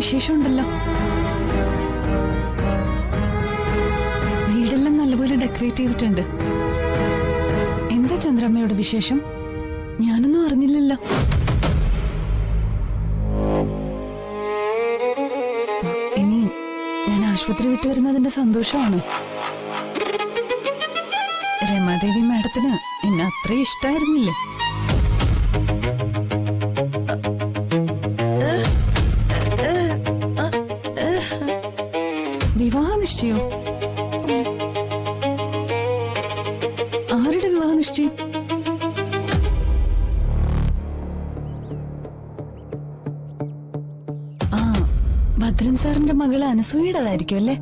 വിശേഷമുണ്ടല്ലോ. വീടെല്ലാം നല്ലപോലെ ഡെക്കറേറ്റ് ചെയ്തിട്ടുണ്ട്. എന്താ ചന്ദ്രമ്മയുടെ വിശേഷം? ഞാനൊന്നും അറിഞ്ഞില്ലല്ലോ. ഇനി ഞാൻ ആശുപത്രി വിട്ടു വരുന്നതിന്റെ സന്തോഷമാണ്. രമാദേവി മാഡത്തിന് എന്നെ അത്ര ഇഷ്ടായിരുന്നില്ലേ? വിവാഹ നിശ്ചയോ? ആരുടെ വിവാഹ നിശ്ചയം? ആ, ഭദ്രൻ സാറിന്റെ മകള് അനസൂയുടേതായിരിക്കും അല്ലേ?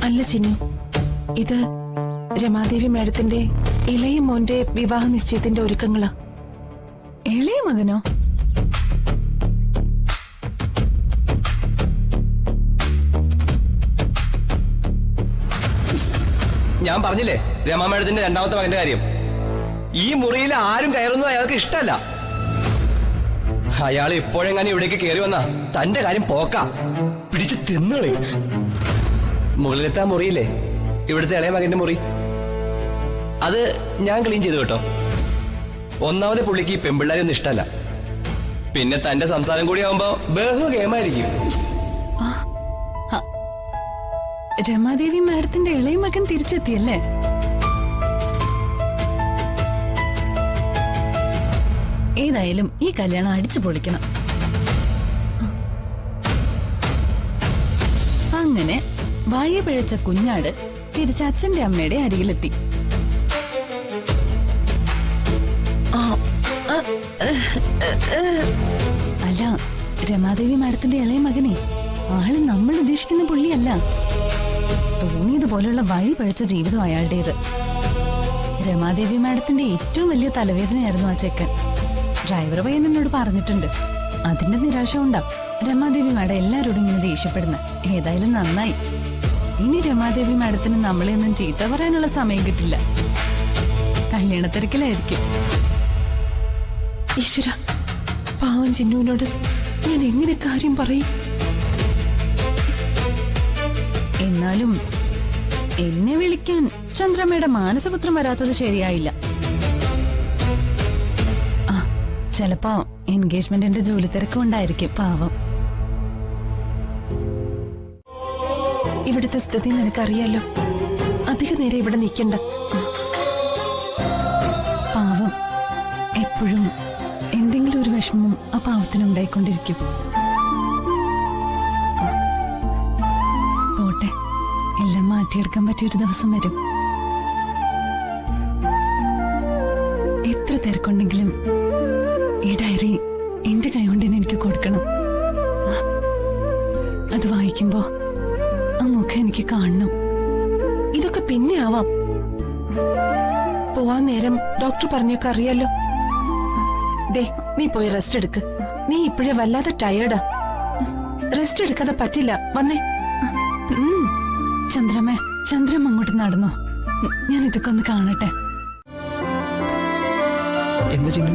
അല്ല ചിന്നു, ഇത് രമാദേവി മാഡത്തിന്റെ ഇളയ മോന്റെ വിവാഹ നിശ്ചയത്തിന്റെ ഒരുക്കങ്ങളാ. ഇളയ മകനോ? ഞാൻ പറഞ്ഞില്ലേ രമാ മാഡത്തിന്റെ രണ്ടാമത്തെ മകന്റെ കാര്യം. ഈ മുറിയിൽ ആരും കയറുന്നത് അയാൾക്ക് ഇഷ്ടമല്ല. അയാൾ ഇപ്പോഴെങ്ങനെ ഇവിടേക്ക് കയറി വന്നാ തന്റെ കാര്യം പോക്കാ, പിടിച്ച് തിന്നുകളെ. മുകളിലത്തെ ആ മുറിയില്ലേ, ഇവിടുത്തെ ഇളയ മകന്റെ മുറി, അത് ഞാൻ ക്ലീൻ ചെയ്തു കേട്ടോ. ഒന്നാമത് പുള്ളിക്ക് പെമ്പിള്ളാരൊന്നും ഇഷ്ടമല്ല. പിന്നെ തന്റെ സംസാരം കൂടി ആവുമ്പോ ബഹു ഗെയിമായിരിക്കും. രമാദേവി മാഡത്തിന്റെ ഇളയ മകൻ തിരിച്ചെത്തിയല്ലേ? ഏതായാലും ഈ കല്യാണം അടിച്ചു പൊളിക്കണം. അങ്ങനെ വാഴ പിഴച്ച കുഞ്ഞാട് തിരിച്ച് അച്ഛന്റെ അമ്മയുടെ അരികിലെത്തി. അല്ല, രമാദേവി മാഡത്തിന്റെ ഇളയ മകനെ ആള് നമ്മൾ ഉദ്ദേശിക്കുന്ന പുള്ളിയല്ല. തോന്നിയതുപോലുള്ള വഴി പഴച്ച ജീവിതം അയാളുടേത്. രമാദേവി മാഡത്തിന്റെ ഏറ്റവും വലിയ തലവേദനയായിരുന്നു ആ ചെക്കൻ. ഡ്രൈവർ പയ്യൻ എന്നോട് പറഞ്ഞിട്ടുണ്ട്. അതിന്റെ നിരാശ കൊണ്ടാ രമാദേവി മാഡം എല്ലാരോടും ഇങ്ങനെ ദേഷ്യപ്പെടുന്ന. ഏതായാലും നന്നായി. ഇനി രമാദേവി മാഡത്തിന് നമ്മളെ ഒന്നും ചീത്ത പറയാനുള്ള സമയം കിട്ടില്ല. കല്യാണത്തിരക്കിലായിരിക്കും. ഈശ്വര, പാവം ചിന്നുവിനോട് ഞാൻ എങ്ങനെ കാര്യം പറയും? എന്നാലും എന്നെ വിളിക്കാൻ ചന്ദ്രമ്മയുടെ മാനസപുത്രം വരാത്തത് ശരിയായില്ല. ആ, ചിലപ്പോ എൻഗേജ്മെന്റിന്റെ ജോലി തിരക്ക് കൊണ്ടായിരിക്കും. പാവം. ഇവിടുത്തെ സ്ഥിതി നിനക്കറിയാലോ. അധിക നേരം ഇവിടെ നിൽക്കണ്ട. പാവം. എപ്പോഴും എന്തെങ്കിലും ഒരു വിഷമം ആ പാവത്തിനുണ്ടായിക്കൊണ്ടിരിക്കും. പോട്ടെ, എല്ലാം മാറ്റിയെടുക്കാൻ പറ്റിയൊരു ദിവസം വരും. എത്ര തിരക്കുണ്ടെങ്കിലും ഈ ഡയറി എന്റെ കൈകൊണ്ട് തന്നെ എനിക്ക് കൊടുക്കണം. അത് വായിക്കുമ്പോ ആ മുഖം എനിക്ക് കാണണം. ഇതൊക്കെ പിന്നെ ആവാം. പോവാൻ നേരം ഡോക്ടർ പറഞ്ഞൊക്കെ അറിയാലോ. ദേ, നീ പോയി റെസ്റ്റ് എടുക്ക്. നീ ഇപ്പോഴേ വല്ലാതെ ടയേർഡാ. റെസ്റ്റ് എടുക്കാതെ പറ്റില്ല. വന്നേ. ചന്ദ്രമ്മ അങ്ങോട്ട് നടന്നോ. ഞാൻ ഇതൊക്കെ ഒന്ന് കാണട്ടെ. എന്താ ചിന്നു?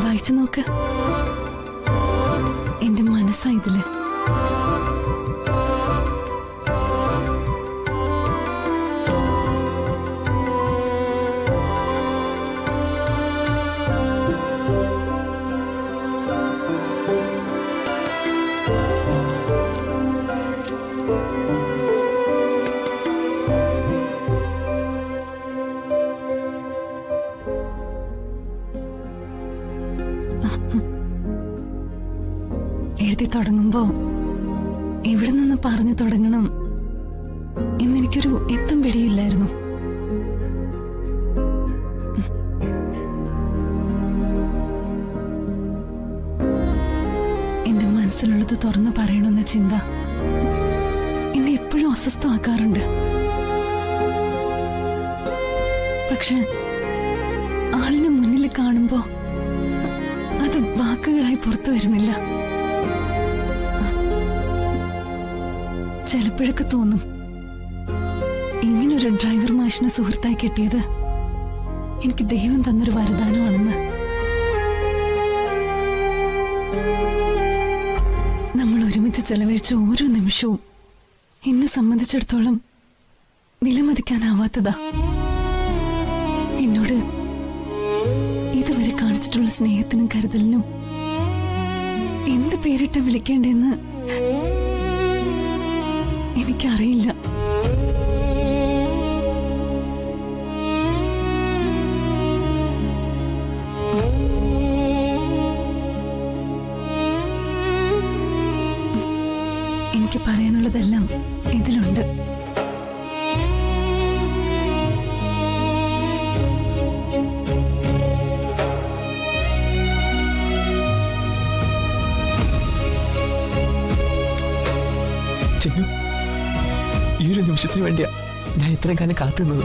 വായിച്ചു നോക്ക്. എന്റെ മനസ്സാ ഇതില്. എഴുതി തുടങ്ങുമ്പോ എവിടെ നിന്ന് പറഞ്ഞു തുടങ്ങണം എന്നെനിക്കൊരു എത്തും പിടിയില്ലായിരുന്നു. എന്റെ മനസ്സിലുള്ളത് തുറന്നു പറയണമെന്ന ചിന്ത എന്നെ എപ്പോഴും എപ്പോഴും അസ്വസ്ഥമാക്കാറുണ്ട്. പക്ഷെ ആളിനെ മുന്നിൽ കാണുമ്പോ അത് വാക്കുകളായി പുറത്തു വരുന്നില്ല. ചിലപ്പോഴൊക്കെ തോന്നും ഇങ്ങനൊരു ഡ്രൈവർ മാഷിനെ സുഹൃത്തായി കിട്ടിയത് എനിക്ക് ദൈവം തന്നൊരു വരദാനമാണെന്ന്. നമ്മൾ ഒരുമിച്ച് ചെലവഴിച്ച ഓരോ നിമിഷവും എന്നെ സംബന്ധിച്ചിടത്തോളം വിലമതിക്കാനാവാത്തതാ. എന്നോട് ഇതുവരെ കാണിച്ചിട്ടുള്ള സ്നേഹത്തിനും കരുതലിനും എന്ത് പേരിട്ട വിളിക്കേണ്ടെന്ന് എനിക്കറിയില്ല. എനിക്ക് പറയാനുള്ളതെല്ലാം ഇതിലുണ്ട്. ചിന്നു, ഈ ഒരു നിമിഷത്തിന് വേണ്ടിയാ ഞാൻ ഇത്രയും കാലം കാത്തുനിന്നത്.